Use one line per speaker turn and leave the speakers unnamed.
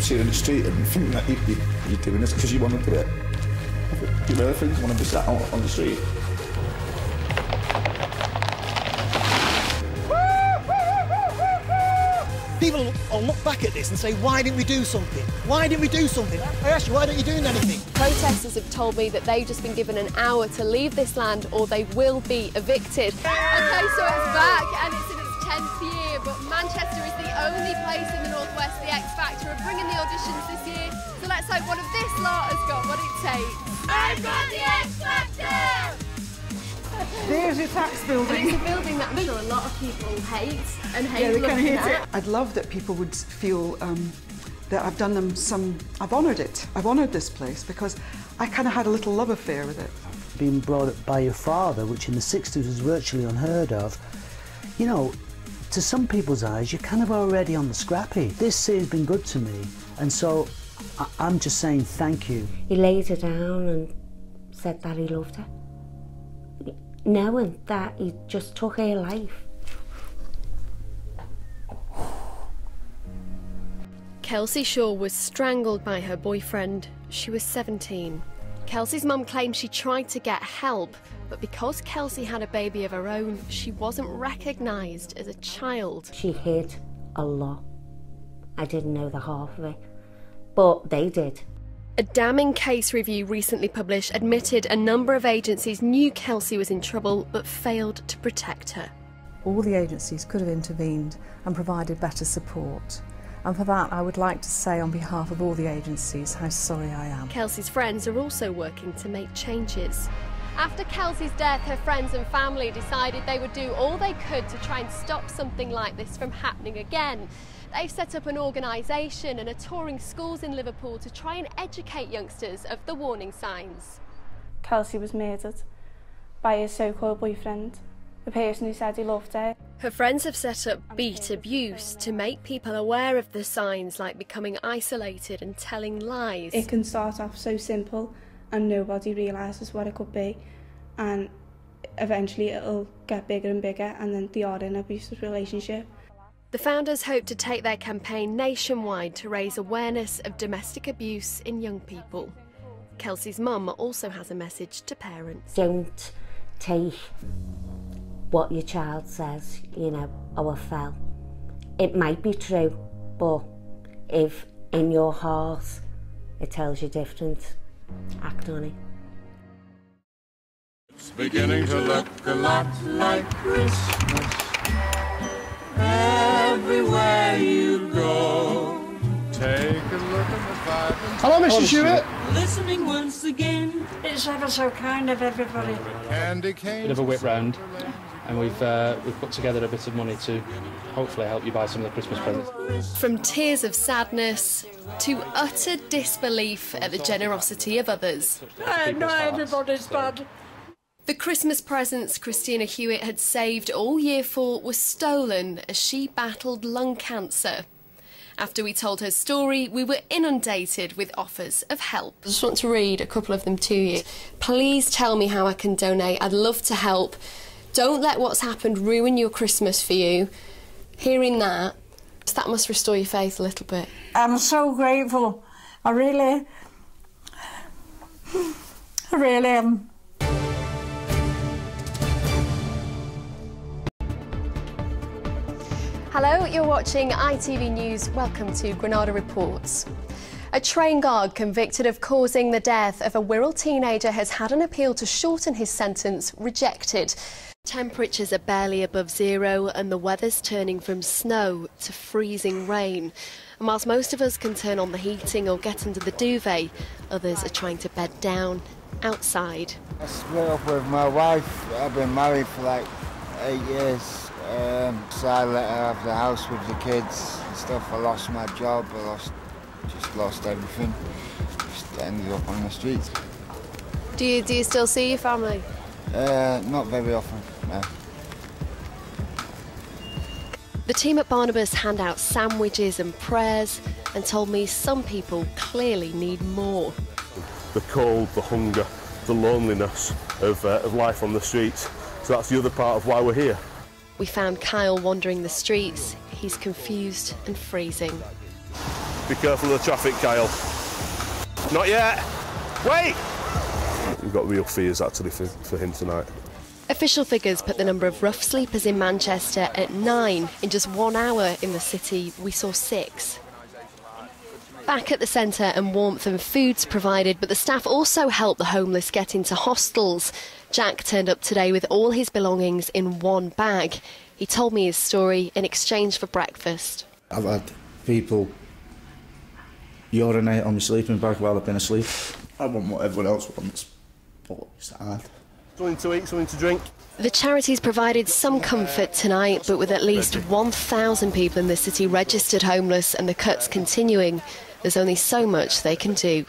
see her in the street and think that you're doing this because you want to do it. You really think you want to be sat out on the street?
People will look back at this and say, why didn't we do something? Why didn't we do something? I asked you, why aren't you doing anything?
Protesters have told me that they've just been given an hour to leave this land or they will be evicted. OK, so it's back and it's in its 10th year, but Manchester is the only place in the Northwest the X Factor are bringing the auditions this year. So let's hope one of this lot has got what it takes. I've got the X Factor!
There's your tax building.
And it's a building that I'm sure a lot of people hate and hate
they
looking
hate
at.
it. I'd love that people would feel that I've done them some... I've honoured it. I've honoured this place because I kind of had a little love affair with it.
Being brought up by your father, which in the 60s was virtually unheard of, you know, to some people's eyes, you're kind of already on the scrappy. This has been good to me, and so I'm just saying thank you.
He laid her down and said that he loved her, knowing that he just took her life.
Kelsey Shaw was strangled by her boyfriend. She was 17. Kelsey's mum claimed she tried to get help, but because Kelsey had a baby of her own, she wasn't recognised as a child.
She hid a lot. I didn't know the half of it, but they did.
A damning case review recently published admitted a number of agencies knew Kelsey was in trouble but failed to protect her.
All the agencies could have intervened and provided better support. And for that, I would like to say on behalf of all the agencies how sorry I am.
Kelsey's friends are also working to make changes. After Kelsey's death, her friends and family decided they would do all they could to try and stop something like this from happening again. They've set up an organisation and are touring schools in Liverpool to try and educate youngsters of the warning signs.
Kelsey was murdered by his so-called boyfriend, the person who said he loved her.
Her friends have set up Beat Abuse to make people aware of the signs like becoming isolated and telling lies.
It can start off so simple and nobody realises what it could be, and eventually it'll get bigger and bigger and then they are in an abusive relationship.
The founders hope to take their campaign nationwide to raise awareness of domestic abuse in young people. Kelsey's mum also has a message to parents.
Don't take what your child says, you know, oh, I fell. It might be true, but if in your heart it tells you different, act on it.
It's beginning to look a lot like Christmas everywhere you go. Take a look at the vibe.
Hello, Mr. Stewart.
Listening once again.
It's ever so kind of everybody.
Candy cane.
Bit of a whip round, and we've put together a bit of money to hopefully help you buy some of the Christmas presents.
From tears of sadness to utter disbelief at the generosity of others.
No, everybody's bad.
The Christmas presents Christina Hewitt had saved all year 4 were stolen as she battled lung cancer. After we told her story, we were inundated with offers of help. I just want to read a couple of them to you. Please tell me how I can donate. I'd love to help. Don't let what's happened ruin your Christmas for you. Hearing that must restore your faith a little bit.
I'm so grateful. I really am.
Hello, you're watching ITV News. Welcome to Granada Reports. A train guard convicted of causing the death of a Wirral teenager has had an appeal to shorten his sentence rejected. Temperatures are barely above zero and the weather's turning from snow to freezing rain. And whilst most of us can turn on the heating or get under the duvet, others are trying to bed down outside.
I split up with my wife. I've been married for like 8 years. So I let her have the house with the kids and stuff. I lost my job, just lost everything. Just ended up on the streets.
Do you still see your family?
Not very often, no.
The team at Barnabas hand out sandwiches and prayers and told me some people clearly need more.
The cold, the hunger, the loneliness of life on the streets. So that's the other part of why we're here.
We found Kyle wandering the streets. He's confused and freezing.
Be careful of the traffic, Kyle. Not yet. Wait! We've got real fears actually for him tonight.
Official figures put the number of rough sleepers in Manchester at 9. In just 1 hour in the city, we saw 6. Back at the centre and warmth and foods provided, but the staff also helped the homeless get into hostels. Jack turned up today with all his belongings in one bag. He told me his story in exchange for breakfast.
I've had people urinate on my sleeping bag while I've been asleep. I want what everyone else wants, but it's hard.
Something to eat, something to drink.
The charities provided some comfort tonight, but with at least 1,000 people in the city registered homeless and the cuts continuing, there's only so much they can do.